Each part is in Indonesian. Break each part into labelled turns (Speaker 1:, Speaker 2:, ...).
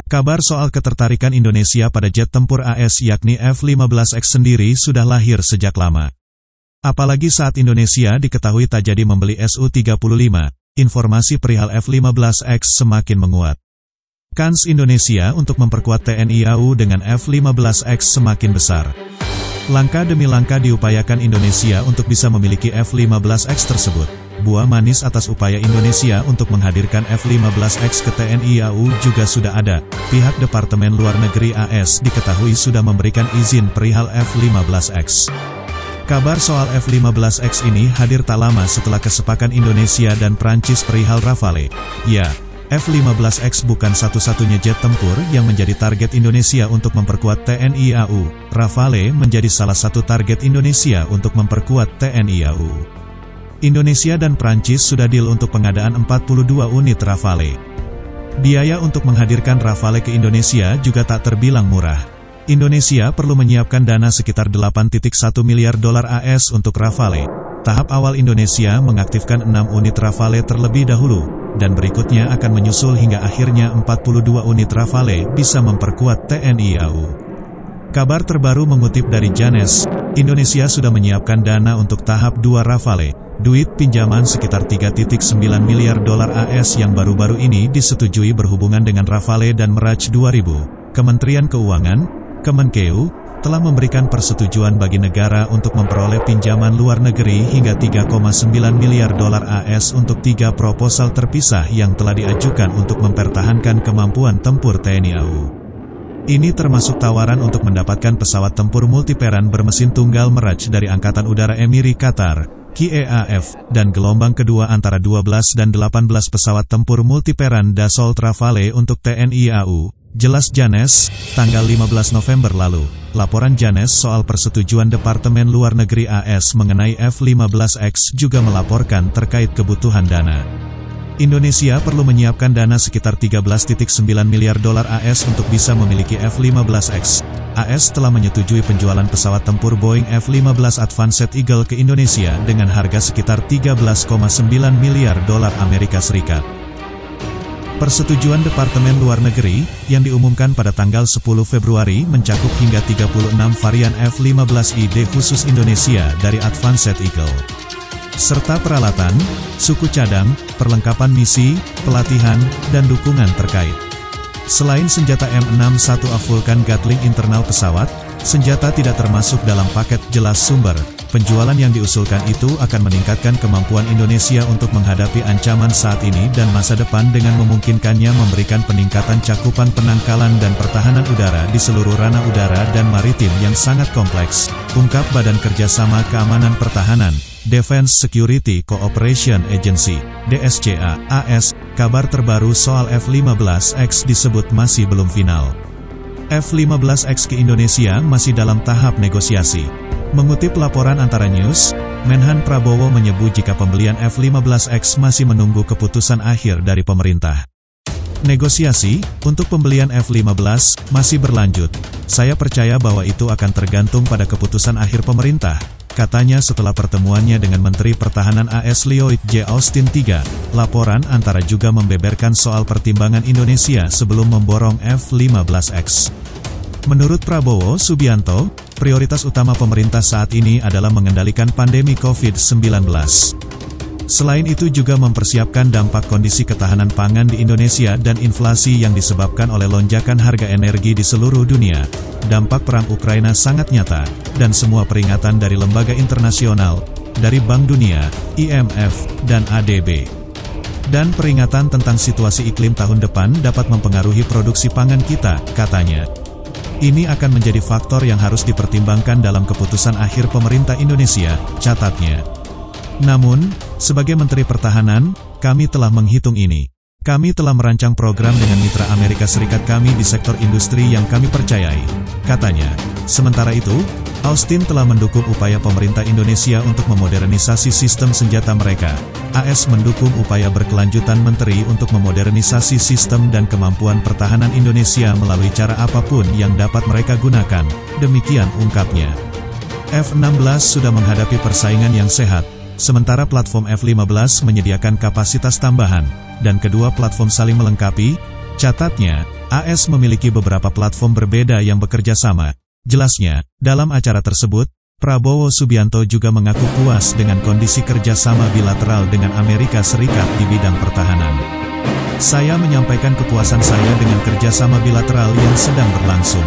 Speaker 1: Kabar soal ketertarikan Indonesia pada jet tempur AS yakni F-15X sendiri sudah lahir sejak lama. Apalagi saat Indonesia diketahui tak jadi membeli Su-35, informasi perihal F-15X semakin menguat. Kans Indonesia untuk memperkuat TNI AU dengan F-15X semakin besar. Langkah demi langkah diupayakan Indonesia untuk bisa memiliki F-15X tersebut. Buah manis atas upaya Indonesia untuk menghadirkan F-15X ke TNI AU juga sudah ada. Pihak Departemen Luar Negeri AS diketahui sudah memberikan izin perihal F-15X. Kabar soal F-15X ini hadir tak lama setelah kesepakatan Indonesia dan Prancis perihal Rafale. Ya, F-15X bukan satu-satunya jet tempur yang menjadi target Indonesia untuk memperkuat TNI AU. Rafale menjadi salah satu target Indonesia untuk memperkuat TNI AU. Indonesia dan Prancis sudah deal untuk pengadaan 42 unit Rafale. Biaya untuk menghadirkan Rafale ke Indonesia juga tak terbilang murah. Indonesia perlu menyiapkan dana sekitar 8,1 miliar dolar AS untuk Rafale. Tahap awal Indonesia mengaktifkan 6 unit Rafale terlebih dahulu, dan berikutnya akan menyusul hingga akhirnya 42 unit Rafale bisa memperkuat TNI AU. Kabar terbaru mengutip dari Janes, Indonesia sudah menyiapkan dana untuk tahap 2 Rafale. Duit pinjaman sekitar 3,9 miliar dolar AS yang baru-baru ini disetujui berhubungan dengan Rafale dan Meraj 2000. Kementerian Keuangan, Kemenkeu, telah memberikan persetujuan bagi negara untuk memperoleh pinjaman luar negeri hingga 3,9 miliar dolar AS untuk 3 proposal terpisah yang telah diajukan untuk mempertahankan kemampuan tempur TNI AU. Ini termasuk tawaran untuk mendapatkan pesawat tempur multiperan bermesin tunggal Meraj dari Angkatan Udara Emiri Qatar, QEAF, dan gelombang kedua antara 12 dan 18 pesawat tempur multiperan Dassault Rafale untuk TNI AU. Jelas Janes, tanggal 15 November lalu, laporan Janes soal persetujuan Departemen Luar Negeri AS mengenai F-15X juga melaporkan terkait kebutuhan dana. Indonesia perlu menyiapkan dana sekitar 13,9 miliar dolar AS untuk bisa memiliki F-15X. AS telah menyetujui penjualan pesawat tempur Boeing F-15 Advanced Eagle ke Indonesia dengan harga sekitar 13,9 miliar dolar Amerika Serikat. Persetujuan Departemen Luar Negeri, yang diumumkan pada tanggal 10 Februari mencakup hingga 36 varian F-15ID khusus Indonesia dari Advanced Eagle, serta peralatan, suku cadang, perlengkapan misi, pelatihan, dan dukungan terkait. Selain senjata M61A Vulcan Gatling internal pesawat, senjata tidak termasuk dalam paket jelas sumber. Penjualan yang diusulkan itu akan meningkatkan kemampuan Indonesia untuk menghadapi ancaman saat ini dan masa depan dengan memungkinkannya memberikan peningkatan cakupan penangkalan dan pertahanan udara di seluruh ranah udara dan maritim yang sangat kompleks, ungkap Badan Kerjasama Keamanan Pertahanan, Defense Security Cooperation Agency, DSCA, AS. Kabar terbaru soal F-15X disebut masih belum final. F-15X ke Indonesia masih dalam tahap negosiasi. Mengutip laporan Antara News, Menhan Prabowo menyebut jika pembelian F-15X masih menunggu keputusan akhir dari pemerintah. Negosiasi untuk pembelian F-15 masih berlanjut. Saya percaya bahwa itu akan tergantung pada keputusan akhir pemerintah, katanya setelah pertemuannya dengan Menteri Pertahanan AS Lloyd J. Austin III. Laporan Antara juga membeberkan soal pertimbangan Indonesia sebelum memborong F-15X. Menurut Prabowo Subianto, prioritas utama pemerintah saat ini adalah mengendalikan pandemi COVID-19. Selain itu juga mempersiapkan dampak kondisi ketahanan pangan di Indonesia dan inflasi yang disebabkan oleh lonjakan harga energi di seluruh dunia. Dampak perang Ukraina sangat nyata, dan semua peringatan dari lembaga internasional, dari Bank Dunia, IMF, dan ADB. Dan peringatan tentang situasi iklim tahun depan dapat mempengaruhi produksi pangan kita, katanya. Ini akan menjadi faktor yang harus dipertimbangkan dalam keputusan akhir pemerintah Indonesia, catatnya. Namun, sebagai Menteri Pertahanan, kami telah menghitung ini. Kami telah merancang program dengan mitra Amerika Serikat kami di sektor industri yang kami percayai, katanya. Sementara itu, Austin telah mendukung upaya pemerintah Indonesia untuk memodernisasi sistem senjata mereka. AS mendukung upaya berkelanjutan Menteri untuk memodernisasi sistem dan kemampuan pertahanan Indonesia melalui cara apapun yang dapat mereka gunakan, demikian ungkapnya. F-16 sudah menghadapi persaingan yang sehat, sementara platform F-15 menyediakan kapasitas tambahan, dan kedua platform saling melengkapi. Catatnya, AS memiliki beberapa platform berbeda yang bekerja sama. Jelasnya, dalam acara tersebut, Prabowo Subianto juga mengaku puas dengan kondisi kerjasama bilateral dengan Amerika Serikat di bidang pertahanan. Saya menyampaikan kepuasan saya dengan kerjasama bilateral yang sedang berlangsung.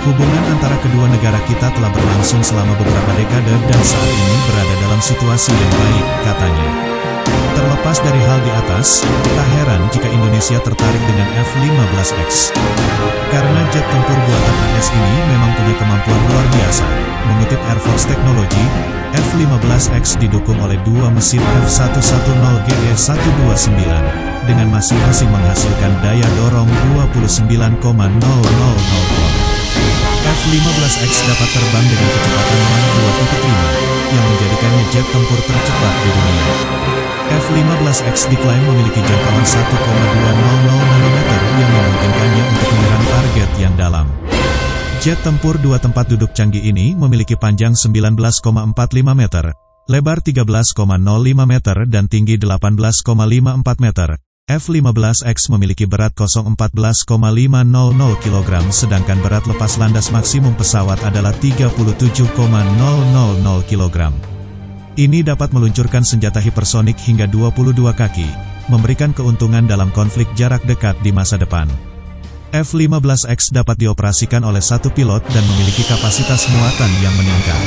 Speaker 1: Hubungan antara kedua negara kita telah berlangsung selama beberapa dekade dan saat ini berada dalam situasi yang baik, katanya. Terlepas dari hal di atas, tak heran jika Indonesia tertarik dengan F-15X. Karena jet tempur buatan AS ini memang punya kemampuan luar biasa. Mengutip Air Force Technology, F-15X didukung oleh dua mesin F110GE129, dengan masing-masing menghasilkan daya dorong 29,000 ton. F-15X dapat terbang dengan kecepatan Mach 2.5, yang menjadikannya jet tempur tercepat di dunia. F-15X diklaim memiliki jangkauan 1,200 nanometer yang memungkinkannya untuk menyerang target yang dalam. Jet tempur dua tempat duduk canggih ini memiliki panjang 19,45 meter, lebar 13,05 meter dan tinggi 18,54 meter. F-15X memiliki berat 14,500 kg sedangkan berat lepas landas maksimum pesawat adalah 37,000 kg. Ini dapat meluncurkan senjata hipersonik hingga 22 kaki, memberikan keuntungan dalam konflik jarak dekat di masa depan. F-15X dapat dioperasikan oleh satu pilot dan memiliki kapasitas muatan yang meningkat.